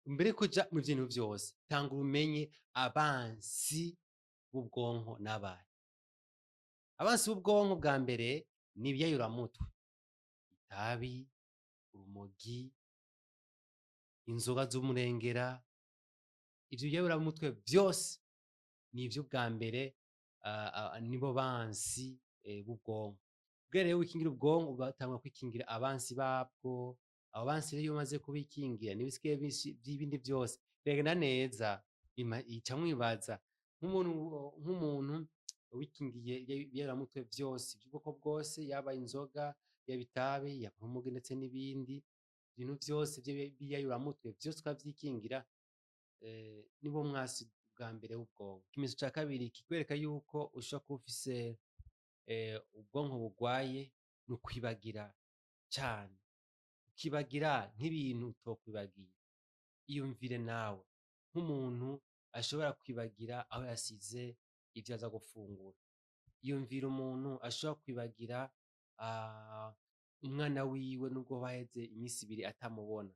mbere yuko uja mu bintu vyose tangura umenye abansi b'ubwonko n'abahe. Abansi b'ubwonko bwa mbere ni ibyayuramutwe, itabi, urumogi, inzoga z'umurengera, ivyo biyayuramutwe vyose nivyo bwa mbere nibo bansi b'ubwonko. Kugira rero wikingira ubwonko ugatangura kwikingira abansi babwo, abo bansi rero iyo umaze kubikingira n'ibisigaye vy'ibindi vyose biragenda neza. Ica mwibaza nk'umuntu wikingiye ibiyayuramutwe vyose vy'ubwoko bwose, yaba inzoga, yaba itabi, yaba urumogi ndetse n'ibindi ibintu vyose vy'ibiyayuramutwe vyose ukavyikingira, nibo mwasi bwa mbere w'ubwonko. Ikimenyetso ca kabiri kikwereka yuko ushobora kuba ufise ubwonko bugwaye ni ukwibagira cane, ukibagira nk'ibintu utokwibagiye. Iyumvire nawe nk'umuntu ashobora kwibagira aho yasize ivyo aza gufungura. Iyumvire umuntu ashobora kwibagira umwana wiwe nubwo haheze imisi ibiri atamubona.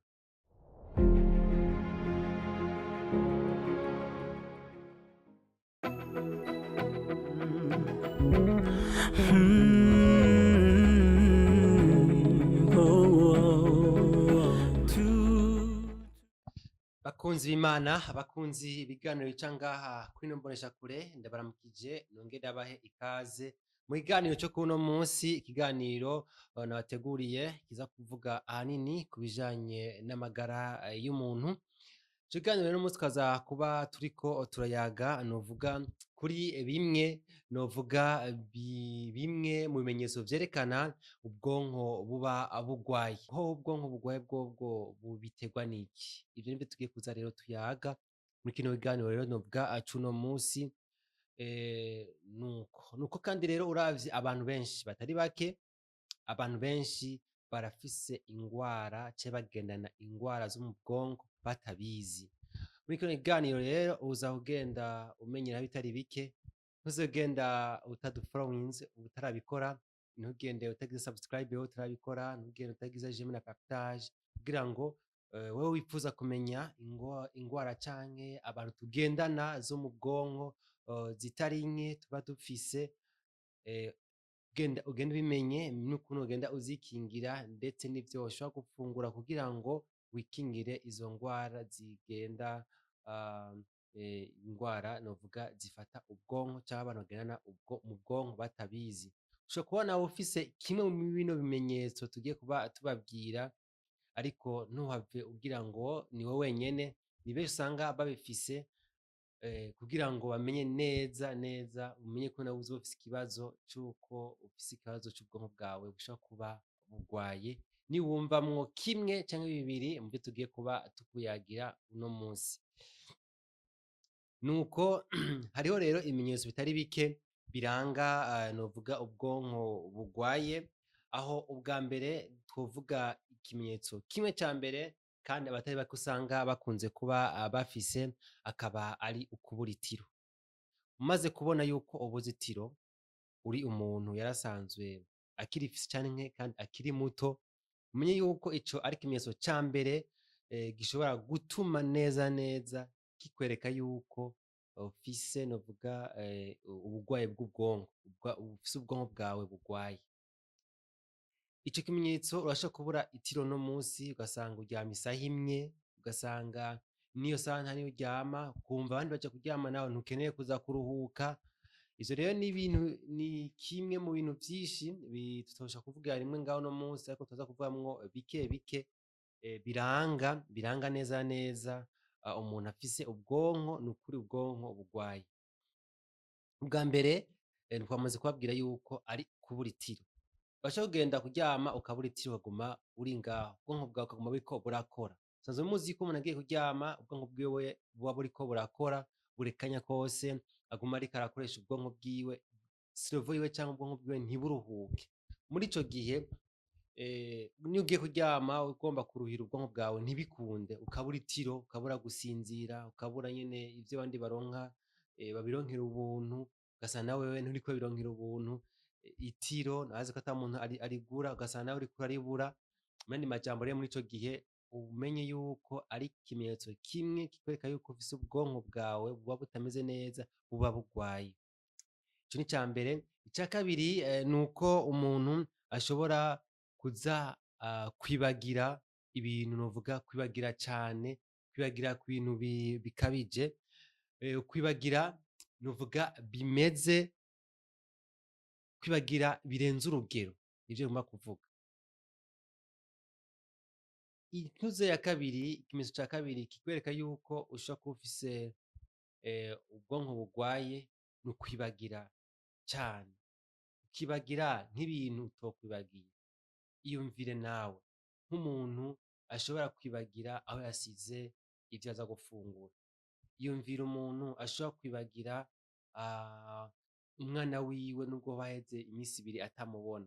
Bakunzi b'Imana, abakunzi ibiganiro bica ngaha kuri ino mboneshakure, ndabaramukije nongere ndabahe ikaze mu kiganiro co kuno munsi. Ikiganiro nabateguriye kiza kuvuga ahanini ku bijanye n'amagara y'umuntu. Ico kiganiro rero munsi tukaza kuba turiko turayaga novuga kuri bimwe mu bimenyetso vyerekana ubwonko buba bugwaye. Aho ubwonko bugwaye bwobwo bubiterwa n'iki? Ivyo nivyo tugiye kuza rero tuyaga muri kino kiganiro rero novuga cuno munsi. Nuko kandi rero uravye abantu benshi batari bake, abantu benshi barafise ingwara canke bagendana ingwara zo mu bwonko batabizi. Muri kino kiganiro rero uza kugenda umenyera bitari bike, ntuzogenda utadufollowinze utarabikora, ntugende utagize subscribe utarabikora, ntugende utagize j'aime na partage, kugira ngo wewe wipfuza kumenya ingwara canke abantu tugendana zo mu bwonko zitari nke tuba dufise, ugende ubimenye n'ukuntu ugenda uzikingira ndetse n'ivyo ushobora gufungura kugira ngo wikingire izo ngwara zigenda ingwara novuga zifata ubwonko canke abantu bagendana mu bwonko batabizi. Ushobora kuba nawe ufise kimwe mu bino bimenyetso tugiye kuba tubabwira, ariko ntuhave ugira ngo ni wowe wenyene, ni benshi usanga babifise. Kugira ngo bamenye neza umenye ko nawe uzoba ufise ikibazo c'uko ufise ikibazo c'ubwonko bwawe bushobora kuba bugwaye. Niwumvamwo kimwe canke bibiri muvyo tugiye kuba tukuyagira uno munsi. Nuko hariho rero ibimenyetso bitari bike biranga novuga ubwonko bugwaye, aho ubwa mbere twovuga ikimenyetso kimwe ca mbere kandi abatari bake usanga bakunze kuba bafise, akaba ari ukubura itiro. Umaze kubona yuko ubuze itiro, uri umuntu yarasanzwe akirifise canke kandi akiri muto, umenye yuko ico ari ikimenyetso ca mbere gishobora gutuma neza kikwereka yuko ufise novuga ubugwayi bw'ubwonko, ufise ubwonko bwawe bugwaye. Ico kimenyetso urashobora kubura itiro no munsi, ugasanga uryama isaha imwe, ugasanga niyo saha nta niyo uryama, ukumva abandi baja kuryama nawe ntukeneye kuza kuruhuka. Ivyo rero ni kimwe mu bintu vyinshi tutoshobora kuvugira rimwe ngaho no munsi, ariko tuza kuvugamwo bike biranga neza umuntu afise ubwonko, nukuri ubwonko bugwaye. Ubwa mbere twamaze kubabwira yuko ari kubura itiro. Urashobora kugenda kuryama ukabura itiro ukaguma uri ngaho, ubwonko bwawe bukaguma buriko burakora. Musanzwe muzi ko umuntu agiye kuryama ubwonko bwiwe buba buriko burakora buri kanya kose, aguma ariko arakoresha ubwonko bwiwe, cerveau yiwe canke ubwonko bwiwe ntiburuhuke. Muri ico gihe niyo ugiye kuryama ugomba kuruhira ubwonko bwawe ntibikunde, ukabura itiro, ukabura gusinzira, ukabura nyene ivyo abandi baronka babironkera ubuntu, ugasanga nawe wewe nturiko bironkera ubuntu. Itiro nazi ko ata muntu arigura, ugasanga nawe uriko uraribura. Mu yandi majambo rero muri ico gihe umenye yuko ari ikimenyetso kimwe kikwereka yuko ufise ubwonko bwawe buba butameze neza, buba bugwaye. Ico ni ica mbere. Ica kabiri ni uko umuntu ashobora kuza kwibagira ibintu, novuga kwibagira cane, kwibagira ku bintu bikabije, kwibagira novuga bimeze, kwibagira birenze urugero, nivyo ngomba kuvuga. Intuze ya kabiri, ikimenyetso ca kabiri kikwereka yuko ushobora kuba ufise ubwonko bugwaye, ni ukwibagira cane, ukibagira nk'ibintu utokwibagiye. Iyumvire nawe nk'umuntu ashobora kwibagira aho yasize ivyo aza gufungura. Iyumvire umuntu ashobora kwibagira umwana wiwe nubwo hoba haheze imisi ibiri atamubona.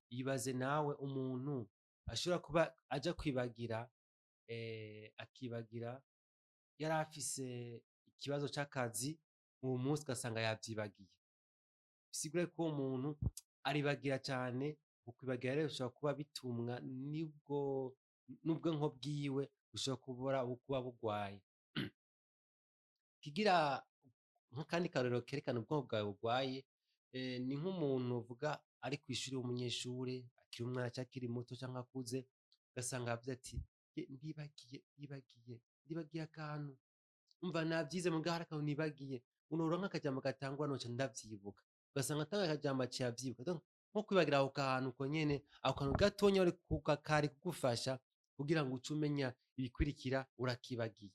Ibaze nawe umuntu ashobora kuba aja kwibagira, akibagira yari afise ikibazo c'akazi, uwo munsi ugasanga yavyibagiye. Bisigura ko uwo muntu aribagira cane. Ukwibagira rero bishobora kuba bitumwa n'ubwonko bwiwe bushobora kuba bugwaye. Kigira nk'akandi karorero kerekana ubwonko bwawe bugwaye, ni nk'umuntu uvuga ari kw'ishuri w'umunyeshure, akiri umwana canke akiri muto canke akuze, ugasanga yavuze ati ndibagiye akantu, umva navyize mugabo hari akantu nibagiye, noronka akajambo gatangura noca ndavyibuka. Ugasanga atanguye akajambo aciye avyibuka. Donc nko kwibagira ako kantu uko nyene, ako kantu gatonya kari kugufasha kugira ngo uce umenya ibikurikira urakibagiye.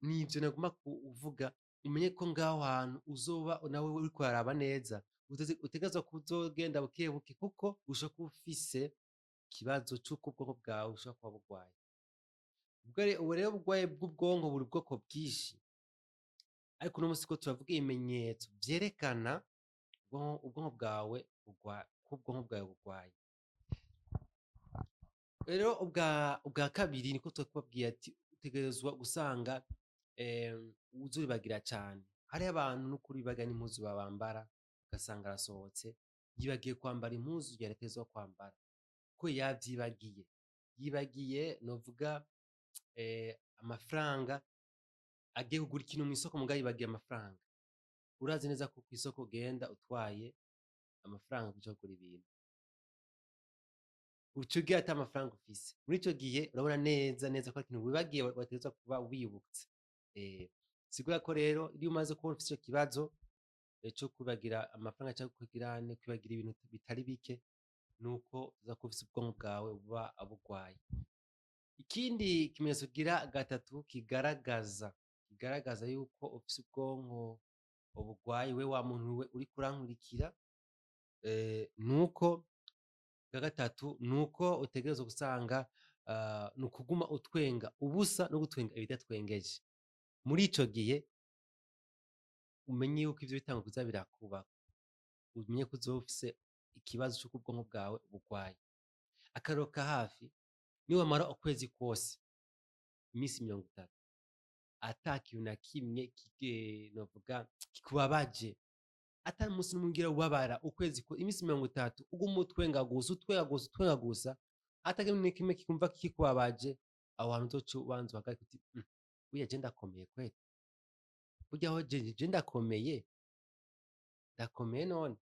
Nivyo nagomba kuvuga, umenye ko ngaho hantu uzoba nawe uriko uraraba neza, utegerezwa kuzogenda bukebuke kuko ushobora kuba ufise ikibazo c'uko ubwonko bwawe bushobora kuba bugwaye. Ubu rero ubugwayi bw'ubwonko buri ubwoko bwinshi, ariko uno musi turiko turavuga ibimenyetso vyerekana ubwonko bwawe ko ubwonko bwawe bugwaye. Rero ubwa kabiri niko twakubabwiye ati utegerezwa gusanga uza uribagira cane. Hariho abantu n'ukuri bibagira n'impuzu bambara, ugasanga arasohotse yibagiye kwambara impuzu yategerezwa kwambara, ko yavyibagiye. Yibagiye novuga amafaranga, agiye kugura ikintu mw'isoko mugabo yibagiye amafaranga. Urazi neza ko kw'isoko ugenda utwaye amafaranga uja kugura ibintu, uca ugira ata mafaranga ufise. Muri ico gihe urabona neza neza ko ari ikintu wibagiye wategerezwa kuba wibutse. Bisigura ko rero iyo umaze kubona ufise ico kibazo co kwibagira amafaranga canke kwibagira ibintu bitari bike, nuko uza kuba ufise ubwonko bwawe buba bugwaye. Ikindi kimenyetso kigira gatatu kigaragaza yuko ufise ubwonko bugwaye, we wa muntu we uriko urankurikira, nuko bwa gatatu nuko utegerezwa gusanga ni ukuguma utwenga ubusa no gutwenga ibidatwengeje. Muri ico gihe umenye yuko ivyo bitanguye kuza birakubako, umenye ko uzoba ufise ikibazo c'uko ubwonko bwawe bugwaye. Akarorero ka hafi, niwamara ukwezi kwose, imisi 30, ata kintu na kimwe novuga kikubabaje, ata n'umusi n'umwe ugira ubabara, imisi 30 uguma utwenga gusa, ata kintu na kimwe kikumva kikubabaje, aho hantu uzoca ubanza uhagarike uti burya je ndakomeye kweri? Burya ho je ndakomeye none?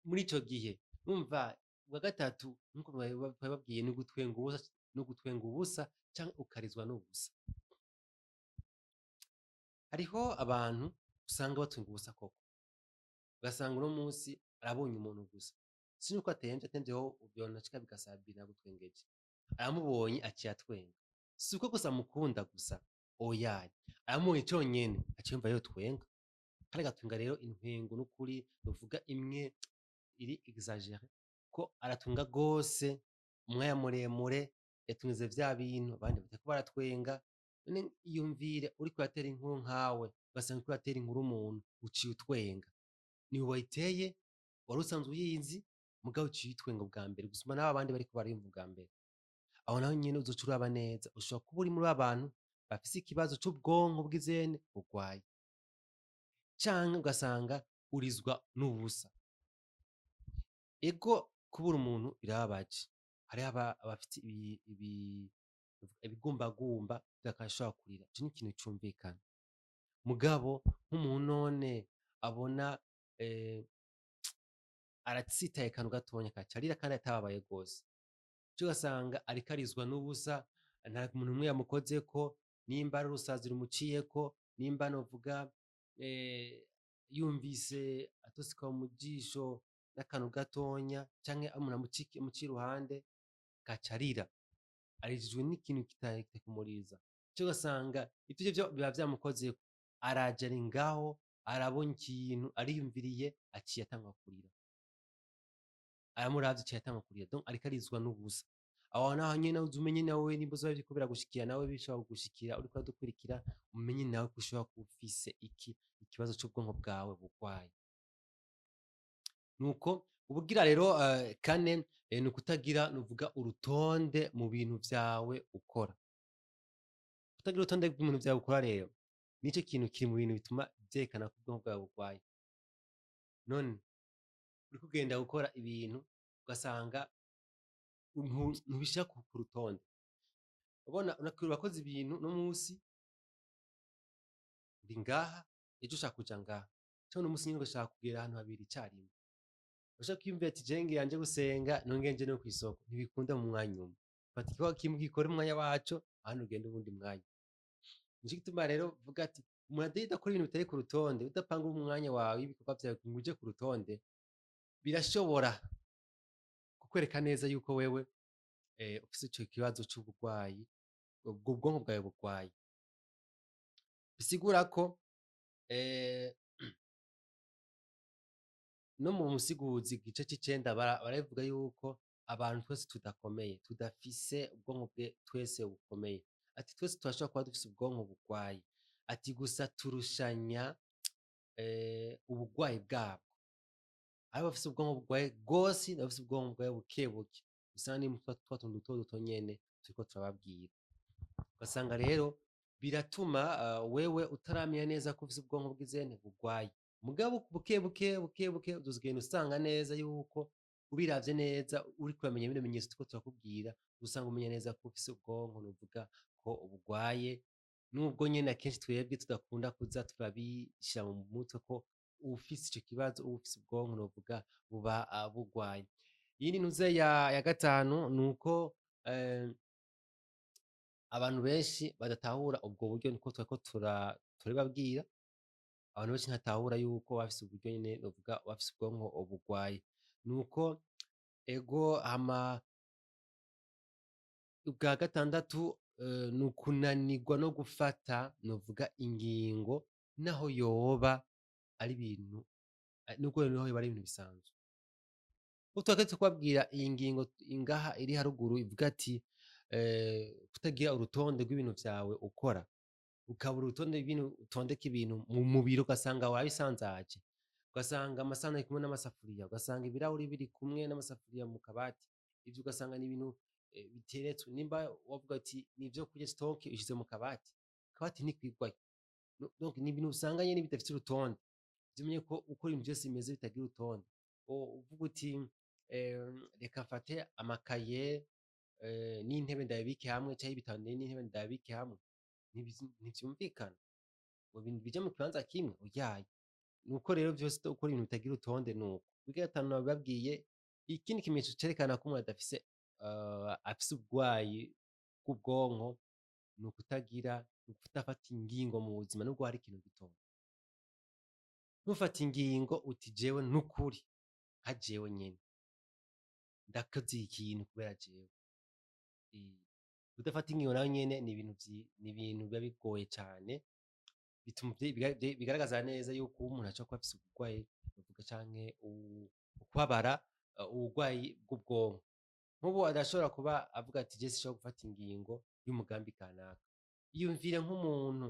Muri ico gihe urumva ubwa gatatu nkuko twabibabwiye ni ugutwenga ubusa canke ukarizwa n'ubusa. Hariho abantu usanga batwenga ubusa koko, ugasanga uno musi arabonye umuntu gusa, si nuko atemvyeho vyonashika bigasabira gutwengeje, aramubonye aciye atwenga. Si uko gusa amukunda gusa, oya, aramubonye conyene aciye yumva yotwenga. Kandi agatwenga rero intwengo n'ukuri novuga imwe iri exagere, ko aratwenga gose umwanya muremure, yatwenze vya bintu abandi batariko baratwenga. None iyumvire uriko uratera inkuru nkawe, ugasanga uriko uratera inkuru umuntu uciye utwenga. Niwe wayiteye, wari usanzwe uyizi, mugabo uciye uyitwenga ubwa mbere gusumba n'aba bandi bariko barayumva ubwa mbere. Aho naho nyene uzoca uraba neza, ushobora kuba uri muri ba bantu bafise ikibazo c'ubwonko bw'izene bugwaye, canke ugasanga urizwa n'ubusa. Ego kubura umuntu birababaje. Hariho abafite ibigumbagumba bidashobora kurira. Ico ni ikintu cumvikana. Mugabo nk'umuntu none abona eh, aratsitaye akantu gatonya agaca arira kandi atababaye gose. Ejo ugasanga ariko arizwa n'ubusa, nta muntu n'umwe yamukozeko, nimba ari urusazi rumuciyeko, nimba novuga yumvise atosekaye mu jisho n'akantu gatonya canke umuntu amuciye iruhande agaca arira. Arijijwe n'ikintu kitakumuriza. Ejo ugasanga ivyo biba vyamukozeko, araje ari ngaho, arabonye ikintu, ariyumviriye, aciye atangura kurira. Aramuravye aciye atangura kurira. Donc ariko arizwa n'ubusa. Aho naho nyene uza umenye nawe nimba uzoba biriko biragushikira nawe bishobora kugushikira uriko uradukurikira, umenye nawe ko ushobora kuba ufise ikibazo c'ubwonko bwawe bugwaye. Nuko ubugira rero kane ni ukutagira nuvuga urutonde mu bintu vyawe ukora. Kutagira urutonde rw'ibintu vyawe ukora rero, nico kintu kiri mu bintu bituma vyerekana ko ubwonko bwawe bugwaye. None uriko ugenda gukora ibintu ugasanga ntubishira ku rutonde. Urabona urakoze ibintu uno musi, uri ngaha, ejo ushaka kuja ngaha. Canke uno musi nyene ugashaka kugera ahantu habiri icarimwe. Urashaka kwiyumvira ati jewe ngira nje gusenga nongere nje no kw'isoko. Ntibikunda mu mwanya umwe. Fata igikorwa kimwe ugikore mu mwanya waco, ahandi ugende uwundi mwanya. Nico gituma rero mvuga ati umuntu adakora ibintu bitari ku rutonde, udapanga umwanya wawe w'ibikorwa vyawe ngo uje ku rutonde, birashobora kukwereka neza yuko wewe ufise ico kibazo c'ubugwayi, ubwo bwonko bwawe bugwaye. Bisigura ko no mu musiguzi igice c'icenda barabivuga yuko abantu twese tudakomeye, tudafise ubwonko twese bukomeye. Ati twese turashobora kuba dufise ubwonko bugwaye. Ati gusa turushanya ubugwayi bwabwo. Hariho abafise ubwonko bugwaye gose n'abafise ubwonko bugwaye bukebuke. Usanga ni twa tuntu duto duto nyene turiko turababwira. Ugasanga rero biratuma wewe utaramenya neza ko ufise ubwonko bw'izene bugwaye. Mugabo bukebuke uzogenda usanga neza yuko ubiravye neza uriko uramenya bino bimenyetso turiko turakubwira, usanga umenya neza ko ufise ubwonko novuga ko bugwaye, nubwo nyene akenshi twebwe tudakunda kuza turabishira mu mutwe ko ufise ico kibazo uba ufise ubwonko novuga buba bugwaye. Iyindi ntuze ya gatanu nuko abantu benshi badatahura ubwo buryo niko turiko turabibabwira. Abantu benshi ntibatahura yuko bafise uburyo nyene novuga bafise ubwonko bugwaye. Nuko ego hama ubwa gatandatu ni ukunanirwa no gufata novuga ingingo naho yoba ari ibintu nubwo naho yoba ari ibintu bisanzwe. Nkuko twahora kubabwira iyi ngingo ngaha iri haruguru ivuga ati kutagira urutonde rw'ibintu vyawe ukora. Ukabura urutonde rw'ibintu utondeka ibintu mu biro ugasanga wabisanzaje. Ugasanga amasahani ari kumwe n'amasafuriya, ugasanga ibirahuri biri kumwe n'amasafuriya mu kabati. Ivyo ugasanga ni ibintu biteretswe. Nimba wavuga ati ni ivyo kurya stock ushize mu kabati. Akabati ntikwigwayo. Donc ni ibintu usanga nyene bidafise urutonde. Ivyo umenye ko ukora ibintu vyose bimeze bitagira urutonde. Uvuga uti reka mfate amakaye n'intebe ndabibike hamwe canke ibitabo n'intebe ndabibike hamwe. Ntivyumvikana. Ngo ibintu bije mu kibanza kimwe oyaye. Nuko rero vyose ukora ibintu bitagira urutonde nuko. Ubwa gatanu nabibabwiye, ikindi kimenyetso cerekana ko umuntu adafise afise ubugwayi bw'ubwonko ni ukudafata ingingo mu buzima nubwo hari ikintu gitoya. Ntufate ingingo uti jewe n'ukuri nka jewe nyene ndakoze ikintu kubera jewe. Kudafata ingingo nayo nyene ni ibintu biba bigoye cane, bigaragaza neza yuko umuntu ashobora kuba afise ubugwayi novuga canke ukubabara ubugwayi bw'ubwonko. Nk'ubu adashobora kuba avuga ati je sinshobora gufata ingingo y'umugambi kanaka. Iyumvire nk'umuntu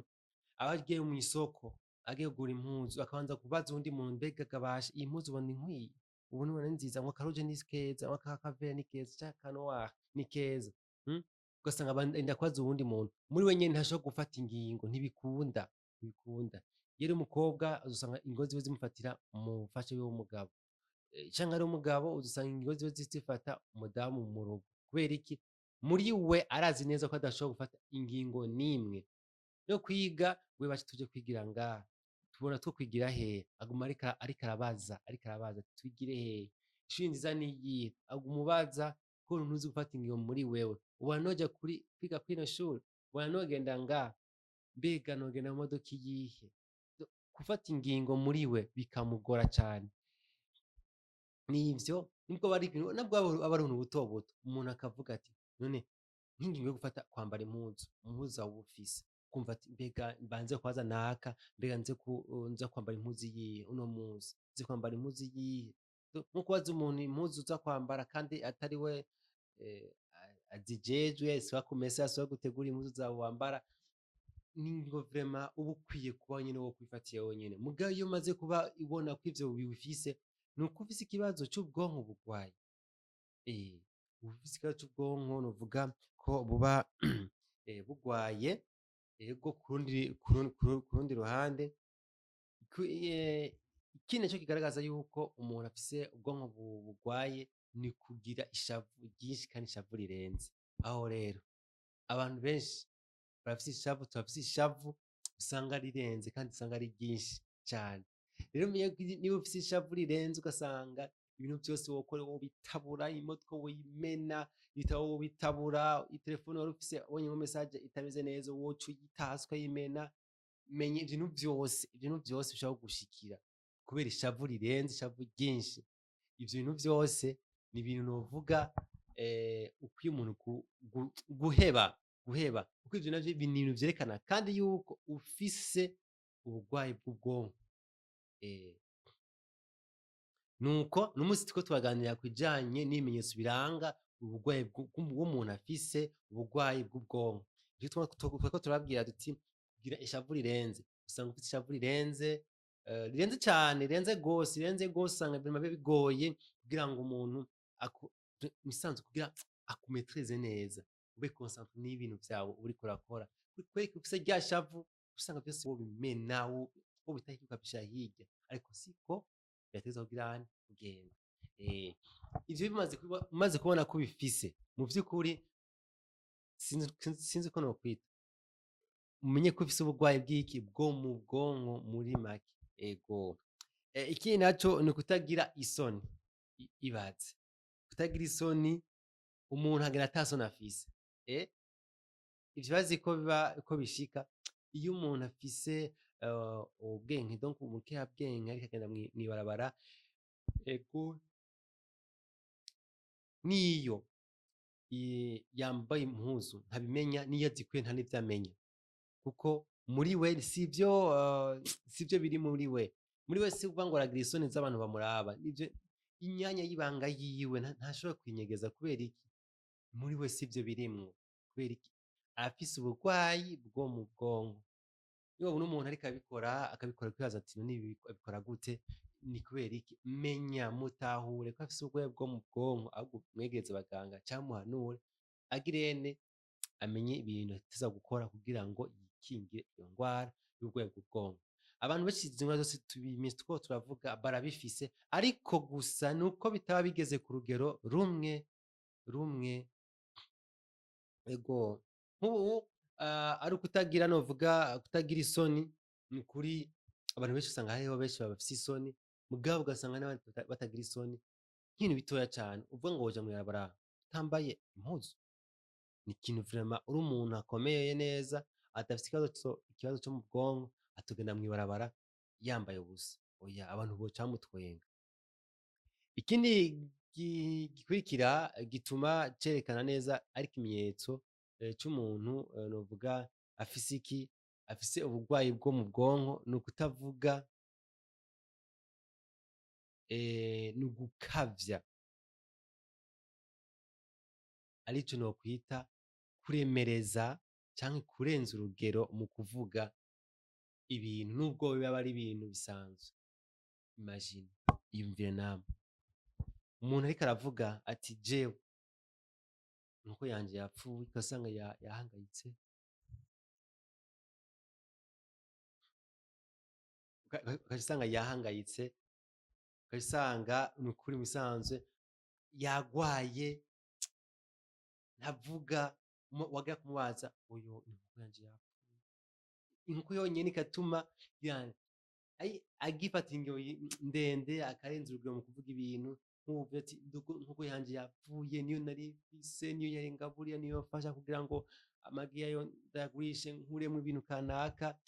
aba agiye mw'isoko agiye kugura impuzu akabanza kubaza uwundi muntu mbega gabasha iyi mpuzu ubona inkwiye? Ubu nubona ni nziza, ngo aka rouge ni keza, ngo aka kavere ni keza canke aka noir ni keza. Ugasanga arinda kubaza uwundi muntu. Muri we nyene ntashobora gufata ingingo, ntibikunda. Iyo uri umukobwa uzosanga ingo ziwe zimufatira mu mfasha wiwe w'umugabo. canke ari umugabo uzosanga ingingo ziwe zifata umudamu mu rugo. Kubera iki? Muri we arazi neza ko adashobora gufata ingingo n'imwe yo kwiga. We bati tuje kwigira ngaha, tubona two kwigira hehe? Aguma ariko arabaza ati twigire hehe? Ishuri nziza ni iyihe? Aguma ubaza kubera ntuzi gufata ingingo muri wewe. Ubona noja kwiga kw'ino shuri? Ubona nogenda ngaha? Mbega nogenda mu modoka iyihe? Gufata ingingo muri we bikamugora cane. Nivyo nubwo aba ari ubuntu buto buto, umuntu akavuga ati none nk'ingingo yo gufata kwambara impuzu woba ufise, ukumva ati mbega mbanze kubaza naka, mbega nza kwambara impuzu iyihe uno munsi? Nze kwambara impuzu iyihe? Nko kubaza umuntu impuzu uza kwambara kandi atari we azijejwe, siwe akumesa, siwe agutegurira impuzu zawe wambara, n'ingingo vraiment uba ukwiye kuba nyene wokwifatiye wenyene. Mugabo iyo umaze kuba ubona ko ivyo bifise, nuko ufise ikibazo c'ubwonko bugwaye. Uba ufise ikibazo c'ubwonko, novuga ko buba bugwaye. Ego ku rundi ruhande, ikindi naco kigaragaza yuko umuntu afise ubwonko bugwaye ni kugira ishavu ryinshi kandi ishavu rirenze. Aho rero abantu benshi turafise ishavu usanga rirenze kandi usanga ari ryinshi cane. Rero niba ufise ishavu rirenze ugasanga ibintu vyose wokora wobitabura, imodoka woyimena, ibitabo wobitabura, itelefone wari ufise ubonye nko message itameze neza woca uyita hasi ukayimena. Menya ibintu vyose bishobora kugushikira kubera ishavu rirenze, ishavu ryinshi. Ivyo bintu vyose ni ibintu novuga ukwiye umuntu guheba, kuko ivyo navyo ni ibintu vyerekana kandi yuko ufise ubugwayi bw'ubwonko. Nuko n'umunsi turiko turaganira kubijanye n'ibimenyetso biranga ubugwayi bw'umuntu afise ubugwayi bw'ubwonko. Ivyo turiko turababwira duti kugira ishavu rirenze, usanga ufise ishavu rirenze cane, rirenze gose, usanga biba bigoye kugira ngo umuntu mubisanzwe kugira akumetreze neza, ube concentre n'ibintu vyawe uriko urakora. Kubera ko ufise rya shavu usanga vyose wobimena, wobitaho ukabishira hirya, ariko siko vyategerezwa kugenda. Ivyo umaze kubona ko ubifise, mu vy'ukuri sinzi uko nokwita, umenye ko ufise ubugwayi bw'iki? Bwo mu bwonko muri make. Ego. Ikindi naco ni ukutagira isoni. Ibaze kutagira isoni, umuntu agenda ata soni afise. Ivyo bazi ko bishika iyo umuntu afise ubwenge, donc ubukebwenge, ariko agenda mw'ibarabara, ego, niyo yambaye impuzu ntabimenya, niyo azikuye nta n'ivyo amenya, kuko muri we sivyo biri muri we. Muri we si ukuvuga ngo aragira isoni z'abantu bamuraba, ivyo imyanya y'ibanga yiwe ntashobora kuyinyegeza. Kubera iki? Muri we sivyo birimwo. Kubera iki? Arafise ubugwayi bwo mu bwonko. Iyo wabona umuntu ariko akabikora kwibaza ati none ibi abikora gute? Ni kubera iki? Menya, mutahure ko afise ubugwayi bwo mu bwonko, ahubwo mwegeze abaganga canke muhanure agirene amenye ibintu ateza gukora kugira ngo yikingire iyo ngwara y'ubugwayi bw'ubwonko. Abantu benshi izi ngwara zose turiko turavuga barabifise, ariko gusa nuko bitaba bigeze ku rugero rumwe. Ego, nk'ubu ari ukutagira, novuga kutagira isoni. Ni ukuri abantu benshi usanga hariho benshi bafise isoni, mugabo ugasanga n'abandi batagira isoni. Nk'ibintu bitoya cane, uvuga ngo woja mw'ibarabara utambaye impuzu, ni ikintu vraiment uri umuntu akomeye neza, adafise ikibazo co mu bwonko, atogenda mw'ibarabara yambaye ubusa. Oya, abantu boca bamutwenga. Ikindi gikurikira gituma cerekana neza ari ikimenyetso c'umuntu, novuga afise iki? Afise ubugwayi bwo mu bwonko, ni ukutavuga, ni ugukavya, arico nokwita kuremereza canke kurenza urugero mu kuvuga ibintu, nubwo biba ari ibintu bisanzwe. Imagine, iyumvire namwe umuntu ariko aravuga ati jewe inkoko yanje yapfuye, ugasanga yahangayitse, ugaca usanga yahangayitse, ukabisanga ni ukuri mu bisanzwe yagwaye ntavuga, wagira kumubaza uyu inkoko yanje yapfuye. Inkoko yonyene igatuma agifata ingero ndende akarenza urugero mu kuvuga ibintu nk'ubu ati inkoko yanje yapfuye, niyo nari mfise, niyo yari ingaburiye, niyo yomfasha kugira ngo amagi yayo ndayagurishe nkuremwo ibintu kanaka.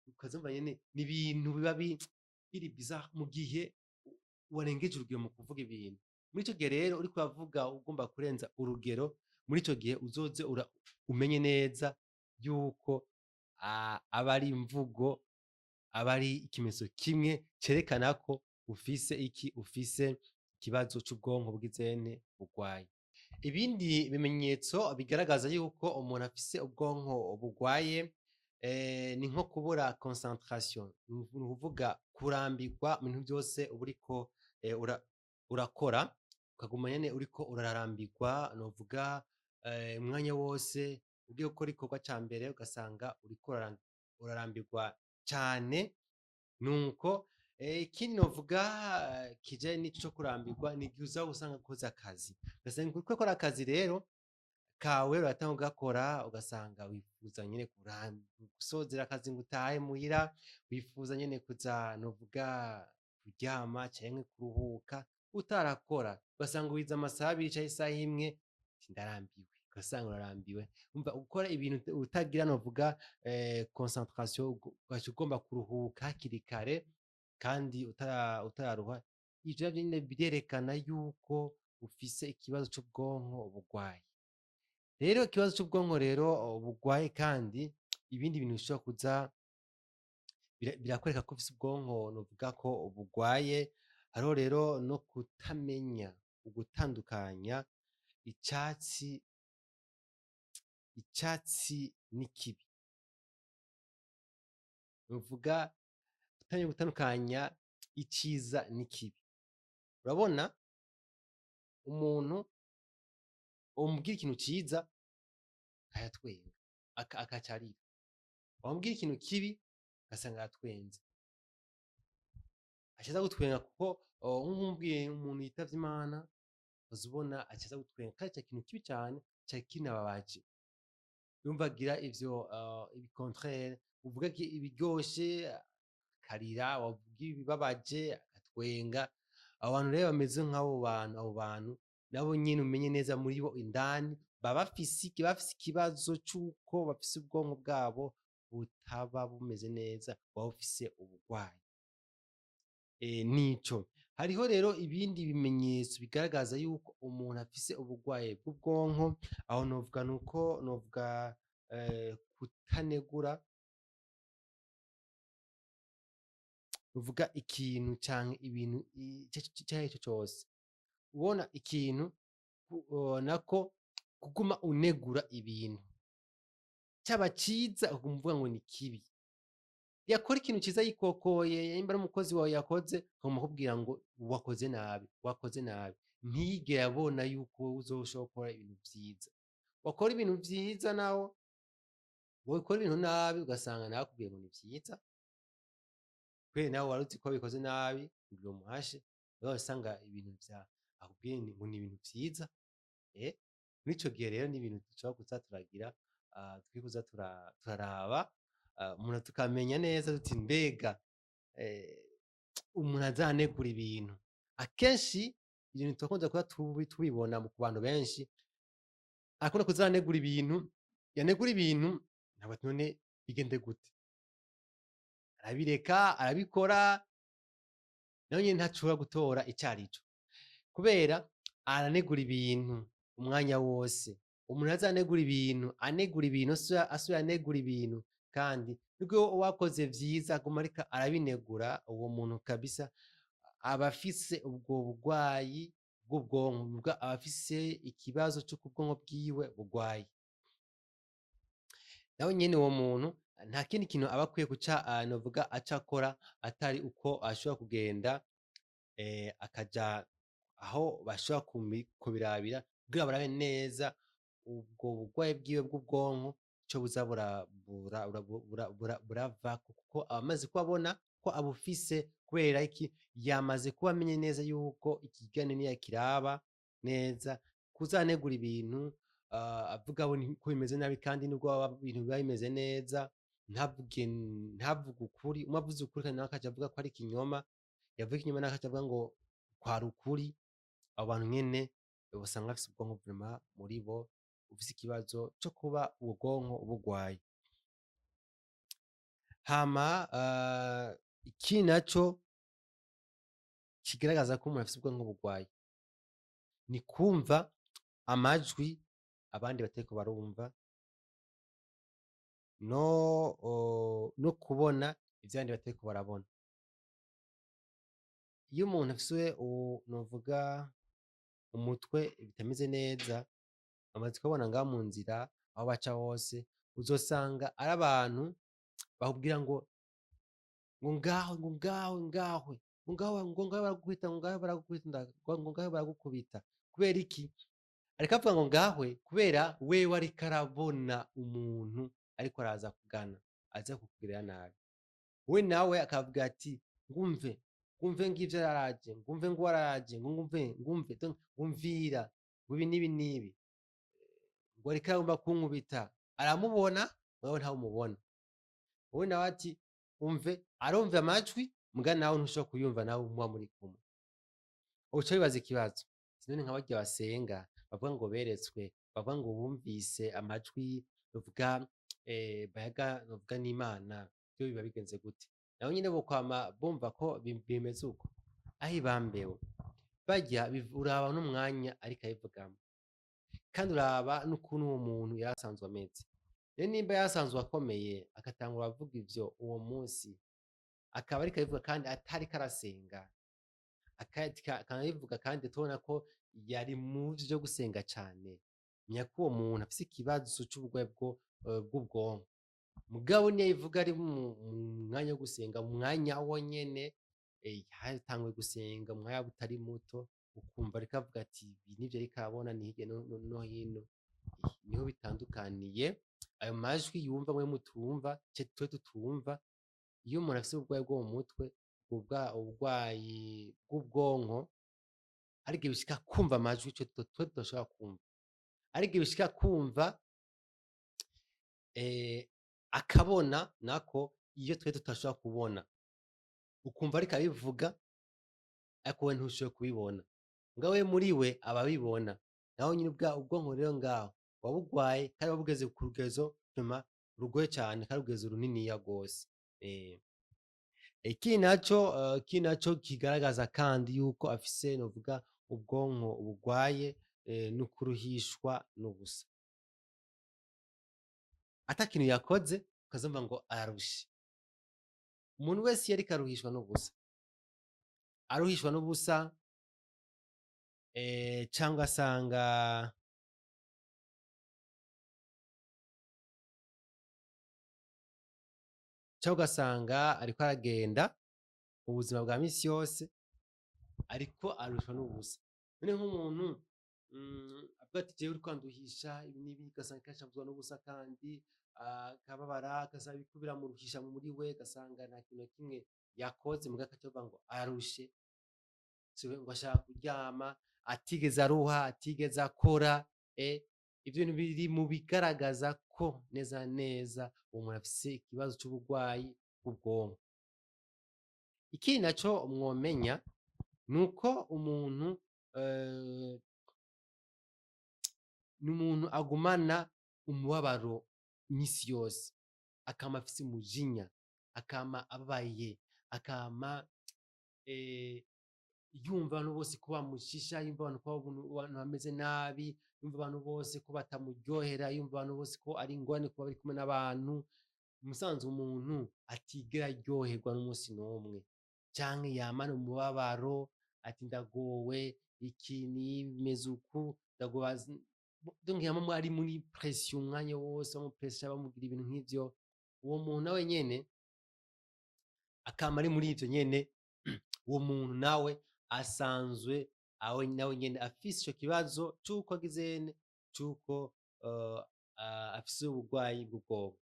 Ukazumva nyene ni ibintu biba biri bizarre mu gihe warengeje urugero mu kuvuga ibintu. Muri ico gihe rero uriko uravuga ugomba kurenza urugero, muri ico gihe uzoze umenye neza yuko aba ari imvugo, aba ari ikimenyetso kimwe cerekana ko ufise ikibazo c'ubwonko bw'izene bugwaye. Ibindi bimenyetso bigaragaza yuko umuntu afise ubwonko bugwaye ni nko kubura concentration, ni ukuvuga kurambirwa mu bintu vyose uba uriko urakora, ukaguma nyene uriko urarambirwa, novuga umwanya wose ugiye gukora igikorwa ca mbere ugasanga uriko urarambirwa cane. Nuko ikindi novuga kijanye n'ico co kurambirwa ni igihe uza gusanga ukoze akazi, ugasanga uriko ukora akazi rero kawe uratanga ugakora, ugasanga wifuza nyene gusozera akazi ngo utahe muhira, wifuza nyene kuza novuga kuryama canke kuruhuka utarakora, ugasanga wize amasaha abiri canke isaha imwe uti ndarambiwe, ugasanga urarambiwe. Umva gukora ibintu utagira novuga concentration, ugaca ugomba kuruhuka hakiri kare kandi utararuha, ivyo nyene birerekana yuko ufise ikibazo c'ubwonko bugwaye. Rero ikibazo c'ubwonko rero bugwaye kandi ibindi bintu bishobora kuza birakwereka ko ufise ubwonko novuga ko bugwaye, hariho rero no kutamenya ugutandukanya icatsi n'ikibi. Novuga kutamenya gutandukanya iciza n'ikibi. Urabona umuntu womubwira ikintu ciza akayatwenga, agaca arira, wamubwira ikintu kibi ugasanga aratwenze, aca aza gutwenga kuko nk'umubwiye umuntu yitavye Imana uza ubona aca aza gutwenga kandi cari ikintu kibi cane, cari kinababaje. Urumva agira ivyo ibi contraire, uvuga ibiryoshe akarira, wavuga ibibabaje agatwenga. Abo bantu rero bameze nk'abo bantu, abo bantu nabo nyene umenye neza muri bo indani baba bafise ikibazo c'uko bafise ubwonko bwabo butaba bumeze neza, buba bufise ubugwayi. Nico. Hariho rero ibindi bimenyetso bigaragaza yuko umuntu afise ubugwayi bw'ubwonko, aho novuga nuko novuga kutanegura, uvuga ikintu canke ibintu icarico cose, ubona ikintu nako kuguma unegura ibintu, caba ciza ukaguma uvuga ngo ni kibi, yakora ikintu ciza yikokoye, nimba ari umukozi wawe yakoze akaguma akubwira ngo wakoze nabi, wakoze nabi, ntiyigere abona yuko wewe uzoshobora gukora ibintu vyiza. Wakora ibintu vyiza naho wokora ibintu nabi ugasanga nawe akubwiye ngo ni vyiza, kubera nawe wari uzi ko wabikoze nabi kugira umuhashe, wewe usanga ibintu akubwiye ngo ni ibintu vyiza. Muri ico gihe rero ni ibintu dushobora kuza turagira, tukwiye kuza turaraba, umuntu tukamenya neza tuti mbega umuntu azanegura ibintu. Akenshi ivyo bintu turakunda kuba tubibona ku bantu benshi, arakunda kuza aranegura ibintu, yanegura ibintu nkavuga ati none bigende gute? Arabireka, arabikora, nawe nyene ntashobora gutora icarico, kubera aranegura ibintu umwanya wose. Umuntu azanegura ibintu, anegura ibintu, asubira anegura ibintu, kandi nubwo wakoze vyiza aguma ariko arabinegura, uwo muntu kabisa aba afise ubwo bugwayi bw'ubwonko, aba afise ikibazo c'uko ubwonko bwiwe bugwaye. Nawe nyene uwo muntu nta kindi kintu aba akwiye guca novuga aca akora atari uko ashobora kugenda akaja aho bashobora kubirabira kugira barabe neza ubwo bugwayi bwiwe bw'ubwonko ico buza buravako, kuko aba amaze kubabona ko abufise kubera iki yamaze kuba amenye neza yuko ikiganiro niyakiraba neza kuzanegura ibintu avuga ko bimeze nabi kandi nubwo ibintu biba bimeze neza ntavuge ukuri. Umwe avuze ukuri kandi nawe akaja avuga ko ari ikinyoma, yavuga ikinyoma nawe akaja avuga ngo kwari ukuri. Abo bantu nyene usanga bafise ubwonko vraiment muri bo bufise ikibazo co kuba ubwonko bugwaye. Hama ikindi naco kigaragaza ko umuntu afise ubwonko bugwaye ni kumva amajwi abandi batariko barumva no kubona ivyo abandi batariko barabona. Iyo umuntu afise novuga umutwe bitameze neza, bamaze kubabona ngaho mu nzira aho baca hose, uzosanga ari abantu bakubwira ngo ngaho baragukubita. Kubera iki? Ariko avuga ngo ngahwe kubera wewe ariko arabona umuntu ariko araza kugana aza kukugirira nabi, we nawe akavuga ati ngumve ngivyo yaraje, ngumve ngo waraje, ngumvira ngo ibi n'ibi ngo ariko aragomba kunkubita. Aramubona wewe ntawumubona, wowe nawe ati umve, arumva amajwi muga nawe ntushobora kuyumva nawe muba muri kumwe. Uca wibaza ikibazo, none nka barya basenga bavuga ngo beretswe, bavuga ngo bumvise amajwi bavuga novuga n'Imana, vyo biba bigenze gute? Nabo nyene bokwama bumva ko bimeze uko? Aho ibambewe barya uraba n'umwanya ariko abivugamwo, kandi uraba n'ukuntu uwo muntu yari asanzwe ameze. Rero nimba yasanzwe akomeye agatangura avuga ivyo uwo munsi, akaba ariko abivuga kandi atariko arasenga, akanabivuga kandi tubona ko yari mu vyo gusenga cane, menya ko uwo muntu afise ikibazo c'uburwayi bw'ubwonko. Mugabo niyo abivuga ari mu mwanya wo gusenga, mu mwanya wo nyene yatanguye gusenga, mu mwanya utari muto, ukumva ariko avuga ati ibi nivyo ariko arabona ni hirya no hino. Niho bitandukaniye ayo majwi yumva mwe mutumva, twe tutumva. Iyo umuntu afise uburwayi bwo mu mutwe, uburwayi bw'ubwonko, ariko bishika kumva amajwi twe tudashobora kumva, ariko bishika kumva akabona nako iyo twe tutashobora kubona, ukumva ariko abivuga ariko we ntushobora kubibona, nga we muri we aba abibona. Naho nyine ubwonko rero ngaho buba bugwaye kandi buba bugeze ku rugezo rugoye cane kandi urugezo runiniya gose. Ikindi naco kigaragaza kandi yuko afise novuga ubwonko bugwaye ni ukuruhishwa n'ubusa. Ata kintu yakoze ukazumva ngo ararushe. Umuntu wese iyo ariko aruhishwa n'ubusa cangwa ugasanga ariko aragenda mu buzima bwa misi yose ariko aruhishwa n'ubusa. None nk'umuntu avuga ati jewe uriko uranduhisha ibi n'ibi, ugasanga kenshi abuzwa n'ubusa kandi akababara, agasanga biriko biramuruhisha muri we, agasanga nta kintu na kimwe yakoze muga agaca avuga ngo ararushe, ngo ashaka kuryama, atigeze aruha, atigeze akora. Ivyo bintu biri mu bigaragaza ko neza neza uwo muntu afise ikibazo c'uburwayi bw'ubwonko. Ikindi naco mwomenya nuko umuntu n'umuntu agumana umubabaro imisi yose, akama afise umujinya, akama ababaye, akama yumva abantu bose ko bamushisha, yumva abantu ko bameze nabi, yumva abantu bose ko batamuryohera, yumva abantu bose ko ari ingorane kuba bari kumwe n'abantu. Musanzwe umuntu atigera aryoherwa n'umusi n'umwe, canke yamana umubabaro ati ndagowe, iki nimeze uku, ndagowe, donc yama ari muri pression umwanya wose, bamupresha bamubwira ibintu nk'ivyo. Uwo muntu nawe nyene akama ari muri ivyo nyene, uwo muntu nawe asanzwe nawe nyene afise ico kibazo c'uko agize c'uko afise uburwayi bw'ubwonko.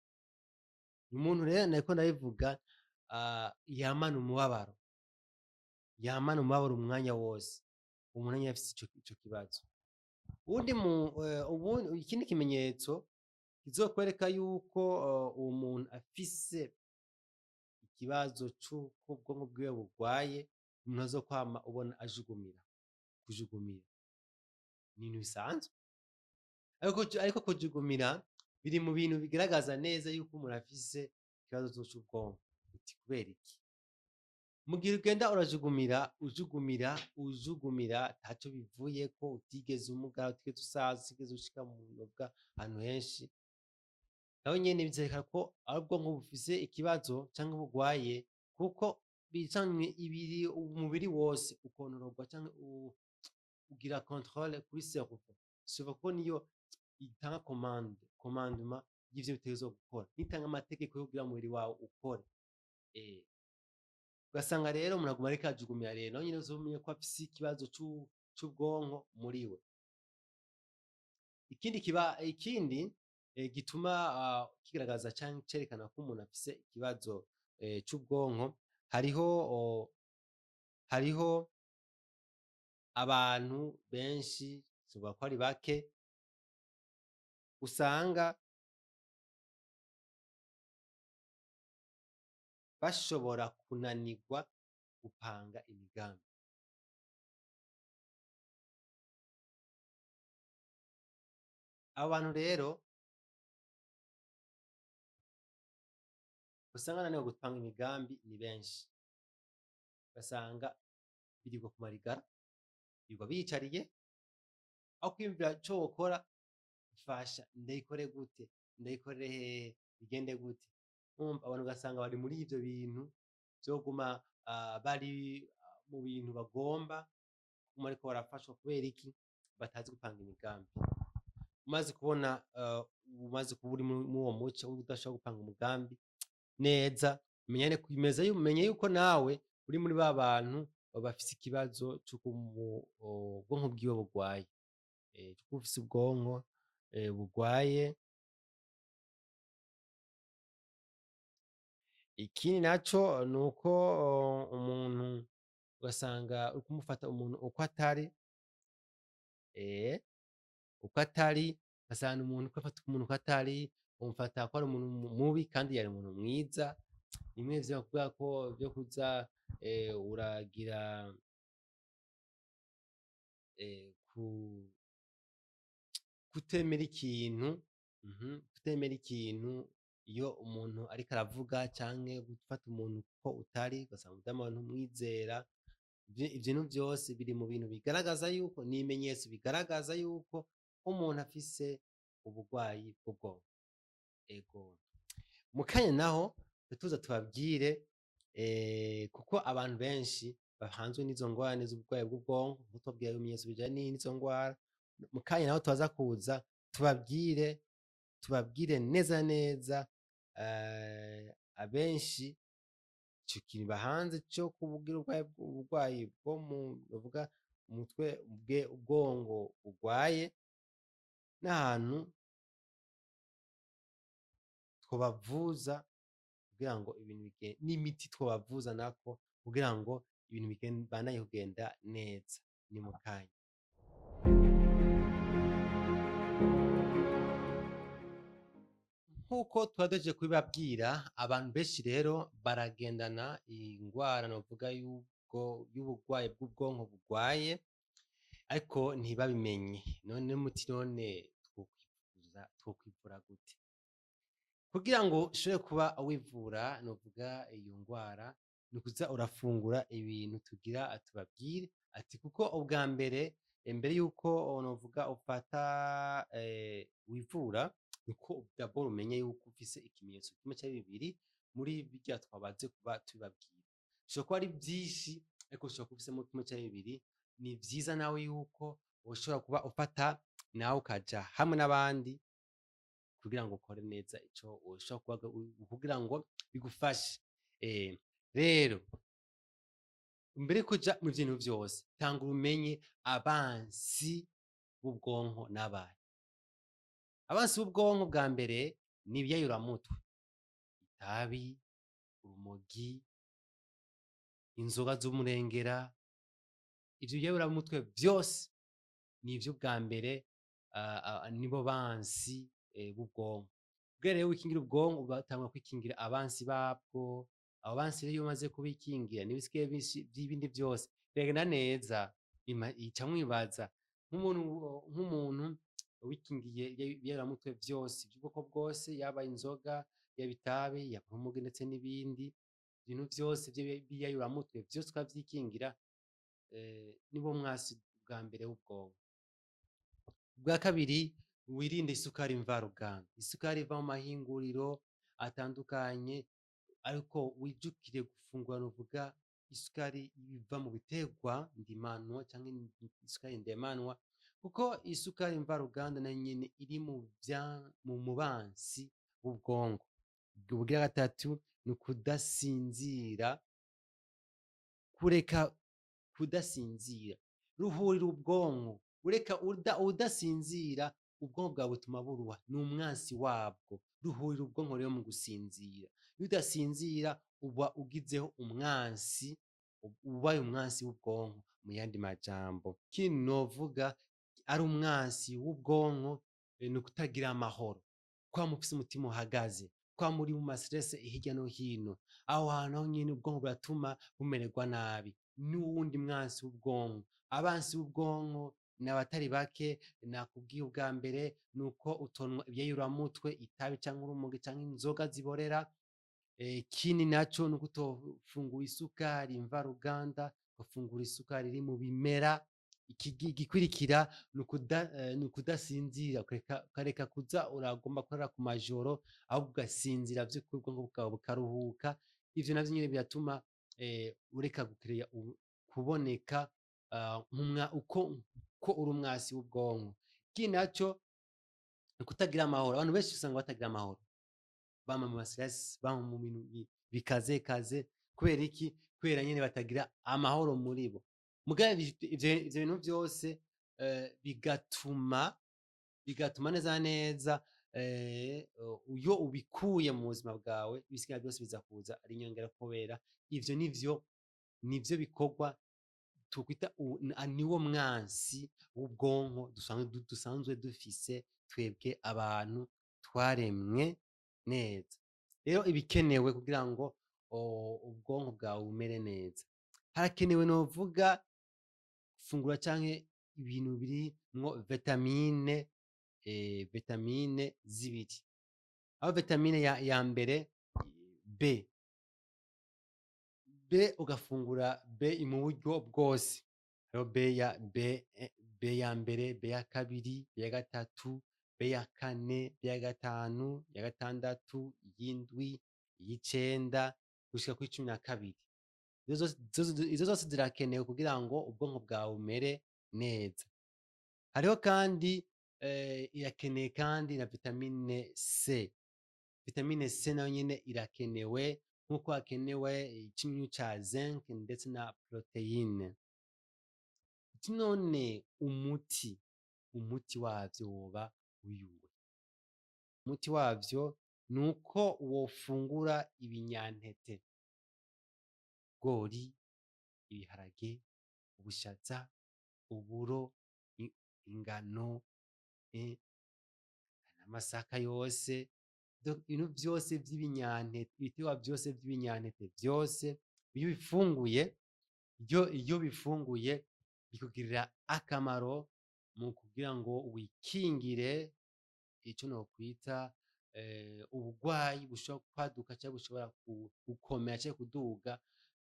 Umuntu rero nariko ndabivuga yamana umubabaro umwanya wose, umuntu nyene afise ico kibazo. Ikindi kimenyetso kizokwereka yuko uwo muntu afise ikibazo c'uko ubwonko bwiwe bugwaye, umuntu azokwama ubona kujugumira ni ibintu bisanzwe, ariko kujugumira biri mu bintu bigaragaza neza yuko umuntu afise ikibazo c'ubwonko. Uti kubera iki? Mu gihe ugenda ujugumira ntaco bivuyeko, utigeze umugara, utigeze usaza, utigeze ushika mu nyoga ahantu henshi, naho nyene bizereka ko ari ubwonko bufise ikibazo canke bugwaye, kuko ibiri umubiri wose ukontororwa canke ugira controle kuri cerveau. Cerveau kuko niyo itanga commandement y'ivyo bitegerezwa gukora, nitanga amategeko yo kugira umubiri wawe ukore. Ugasanga rero umuntu aguma ariko arajugumira, rero naho nyene uzomenye ko afise ikibazo c'ubwonko muri we. Ikindi gituma kigaragaza canke cerekana ko umuntu afise ikibazo c'ubwonko, hariho abantu benshi, tuvuga ko ari bake, usanga bashobora kunanirwa gupanga imigambi. Abo bantu rero usanga bananiwe gupanga imigambi ni benshi, ugasanga birirwa ku marigara, birirwa biyicariye, aho kwiyumvira ico wokora, fasha ndayikore gute, ndayikorere hehe, bigende gute. Urumva abantu ugasanga bari muri ivyo bintu vyo kuguma bari mu bintu bagomba kuguma ariko barafashwa. Kubera iki? Batazi gupanga imigambi. Umaze kuba uri muwo muce udashobora gupanga umugambi neza, menye yuko nawe uri muri ba bantu bafise ikibazo c'uko ubwonko bwiwe bugwaye, c'uko ufise ubwonko bugwaye. Ikindi naco nuko umuntu ugasanga uriko umufata umuntu uko atari, ugasanga umuntu uriko urafata umuntu uko atari, umufata ko ari umuntu mubi kandi yari umuntu mwiza. Bimwe vyo vyo kuza uragira kutemera ikintu iyo umuntu ariko aravuga, canke gufata umuntu ko utari, ugasanga umutima wawe ntumwizera. Ivyo bintu vyose biri mu bintu bigaragaza yuko, ni ibimenyetso bigaragaza yuko umuntu afise ubugwayi bw'ubwonko. Mu kanya naho tuza tubabwire, kuko abantu benshi bahanzwe n'izo ngorane z'ubugwayi bw'ubwonko, nkuko tubabwira ibimenyetso bijanye n'izo ngwara. Mu kanya naho turaza kuza tubabwire neza abenshi ico kintu bahanze co kugira ubugwayi bwo bavuga umutwe, ubwonko bugwaye, n'ahantu twobavuza kugira ngo n'imiti twobavuza nako kugira ngo ibintu bibandanye kugenda neza. Ni mu kanya. Nkuko twadojeje kubibabwira, abantu benshi rero baragendana ingwara novuga y'ubugwayi bw'ubwonko bugwaye, ariko ntibabimenye. None twokwivura gute? Kugira ngo ushobore kuba wivura novuga iyo ngwara, ni ukuza urafungura ibintu tugira tubabwire ati, kuko ubwa mbere yuko novuga ufata wivura, nuko d'abord umenye yuko ufise ikimenyetso kimwe canke bibiri muri birya twabaze kuba tubibabwira. Bishobora kuba ari vyinshi, ariko ushobora kuba ufisemwo kimwe canke bibiri. Ni vyiza nawe yuko woshobora kuba ufata nawe ukaja hamwe n'abandi kugira ngo ukore neza ico woshobora kugira ngo bigufashe. Rero mbere yuko uja mu bintu vyose, tangura umenye abansi b'ubwonko n'abahe. Abansi b'ubwonko bwa mbere ni ibiyayuramutwe, itabi, urumogi, inzoga z'umurengera, ivyo biyaburamutwe vyose nivyo bwa mbere nibo bansi b'ubwonko. Kugira rero wikingira ubwonko ugatangura kwikingira abansi babwo, abo bansi rero iyo umaze kubikingira ntibisigaye vy'ibindi vyose biragenda neza. Ica mwibaza nk'umuntu wikingiye ibiyaburamutwe vyose vy'ubwoko bwose, yaba inzoga, yaba itabi, yaba urumogi ndetse n'ibindi ibintu vyose vy'ibiyayuramutwe vyose ukavyikingira, nibo mwasi bwa mbere w'ubwonko. Ubwa kabiri, wirinde isukari mvaruganda. Isukari iva mu mahinguriro atandukanye, ariko wijukire gufungura novuga isukari iva mu biterwa ndimanwa canke isukari ndemanwa, kuko isukari mvaruganda nayo nyene iri mu bansi b'ubwonko. Ubugira gatatu ni ukudasinzira, kureka kudasinzira. Ruhurira ubwonko, ureka udasinzira ubwonko bwawe butuma buruha, ni umwansi wabwo. Ruhurira ubwonko rero mu gusinzira. Iyo udasinzira uba ugizeho umwansi, ubaye umwansi w'ubwonko mu yandi majambo. Ikindi novuga ari umwansi w'ubwonko ni ukutagira amahoro, kwama ufise umutima uhagaze, kwama uri mu ma-stress hirya no hino. Aho hantu ho nyene ubwonko buratuma bumererwa nabi. N'uwundi mwansi w'ubwonko. Abansi b'ubwonko ni abatari bake, nakubwiye ubwa mbere nuko utonwa ibyayuramutwe, itabi canke urumogi canke inzoga ziborera. Ikindi naco nuko utofungura isukari mvaruganda, ugafungura isukari iri mu bimera. Igikurikira ni ukudasinzira, ukareka kuza uragomba kurara ku majoro, ahubwo ugasinzira vy'ukuri ubwonko bwawe bukaruhuka. Ivyo navyo nyene biratuma ureka kuboneka uko uri umwasi w'ubwonko. Ikindi naco ni ukutagira amahoro. Abantu benshi usanga batagira amahoro, bama mu ma-stress, bama mu bintu bikaze. Kubera iki? Kubera nyene batagira amahoro muri bo. Mugabe ivyo bintu vyose bigatuma neza neza iyo ubikuye mu buzima bwawe, ibisigaye byose biza kuza ari inyongera, kubera ivyo nivyo bikorwa tukwita niwo mwansi w'ubwonko dusanzwe dufise twebwe abantu twaremwe neza. Rero ibikenewe kugira ngo ubwonko bwawe bumere neza, harakenewe novuga gufungura canke ibintu birimwo vitamine zibiri. Aho vitamine ya mbere B ugafungura B mu buryo bwose. Hariho B ya mbere, B ya kabiri, B ya gatatu, B ya kane, B ya gatanu, ya gatandatu, y'indwi, y'icenda gushika kuri 12. Izo zose zirakenewe kugira ngo ubwonko bwawe bumere neza. Hariho kandi irakeneye kandi na vitamine C. Vitamine C nayo nyene irakenewe nk'uko hakenewe icyunyu ca zinc ndetse na proteine. None umuti wavyo woba uyuhe? Umuti wavyo ni uko wofungura ibinyantete: ibigori, ibiharage, ubushaza, uburo, ingano, n'amasaka yose. Ibintu vyose vy'ibinyantete, ibiterwa vyose vy'ibinyantete vyose iyo bifunguye bikugirira akamaro mu kugira ngo wikingire ico nokwita ubugwayi bushobora kwaduka canke bushobora gukomera canke kuduga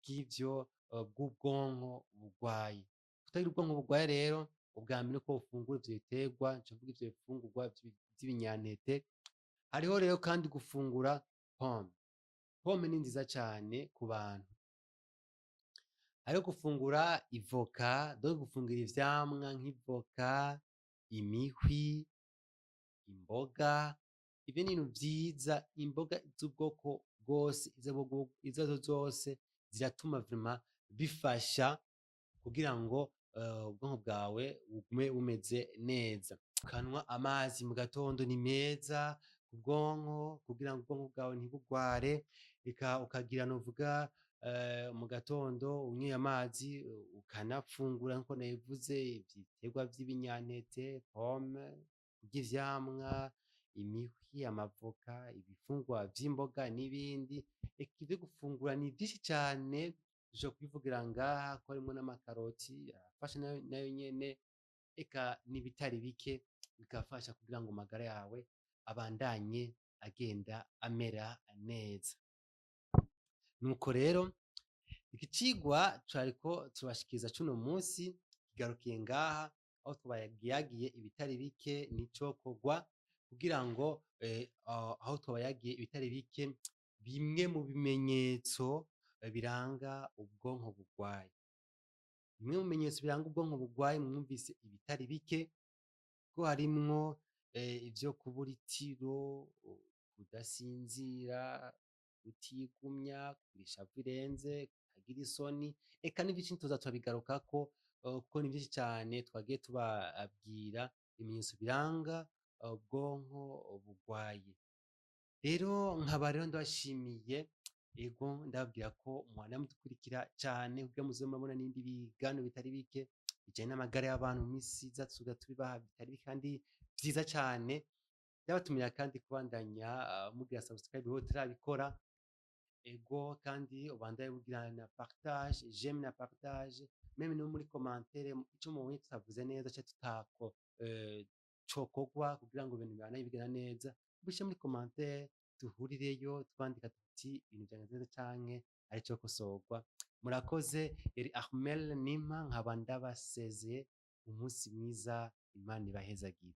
bw'ivyo bw'ubwonko bugwaye. Kutagira ubwonko bugwaye rero, ubwa mbere uko ufungura ivyo biterwa, ncavuga ivyo bifungurwa vy'ibinyantete. Hariho rero kandi gufungura pome. Pome ni nziza cane ku bantu. Hariho gufungura ivoka, donc gufungura ivyamwa nk'ivoka, imihwi, imboga. Ivyo ni ibintu vyiza. Imboga z'ubwoko bwose, izo arizo zose ziratuma vraiment bifasha kugira ngo ubwonko bwawe bugume bumeze neza. Ukanywa amazi mu gatondo ni meza, ku bwonko kugira ngo ubwonko bwawe ntibugware, eka ukagira novuga mu gatondo unyweye amazi ukanafungura nkuko nabivuze ibiterwa vy'ibinyantete, pome, kurya ivyamwa, imihwi, amavoka, ibifungurwa vy'imboga n'ibindi. Eka ivyo gufungura ni vyinshi cane dushobora kubivugira ngaha ko harimwo n'amakaroti arafasha nayo nyene, eka n'ibitari bike bigafasha kugira ngo amagara yawe abandanye agenda amera neza. Nuko rero iki cigwa twariko turabashikiriza cuno musi kigarukiye ngaha, aho twabayagiye ibitari bike n'icokorwa kugira ngo aho twabayagiye ibitari bike bimwe mu bimenyetso biranga ubwonko bugwaye. Bimwe mu bimenyetso biranga ubwonko bugwaye mwumvise ibitari bike ko harimwo ivyo kubura itiro, kudasinzira, kutigumya, kugira ishavu rirenze, kutagira isoni, eka ni vyinshi tuza turabigarukako kuko ni vyinshi cane twagiye tubabwira ibimenyetso biranga ubwonko bugwaye. Rero nkaba rero ndabashimiye, ego ndababwira ko mubandanya mudukurikira cane kugira muze murabona n'ibindi biganiro bitari bike bijanye n'amagara y'abantu mu misi iza tuzoza tubibaha bitari bike kandi vyiza cane. Ndabatumira kandi kubandanya mugira subscribe aho utarabikora, ego kandi ubandanye mugira na partage, j'aime na partage, meme no muri commentaire ico mubonye tutavuze neza canke cokorwa kugira ngo ibintu bibandanye bigenda neza, mubishire muri commentaire duhurireyo twandika tuti ibintu vyagenze neza canke hari icokosorwa. Murakoze, yari Armel Nimpa nkaba ndabasezeye, umunsi mwiza, Imana ibahezagire.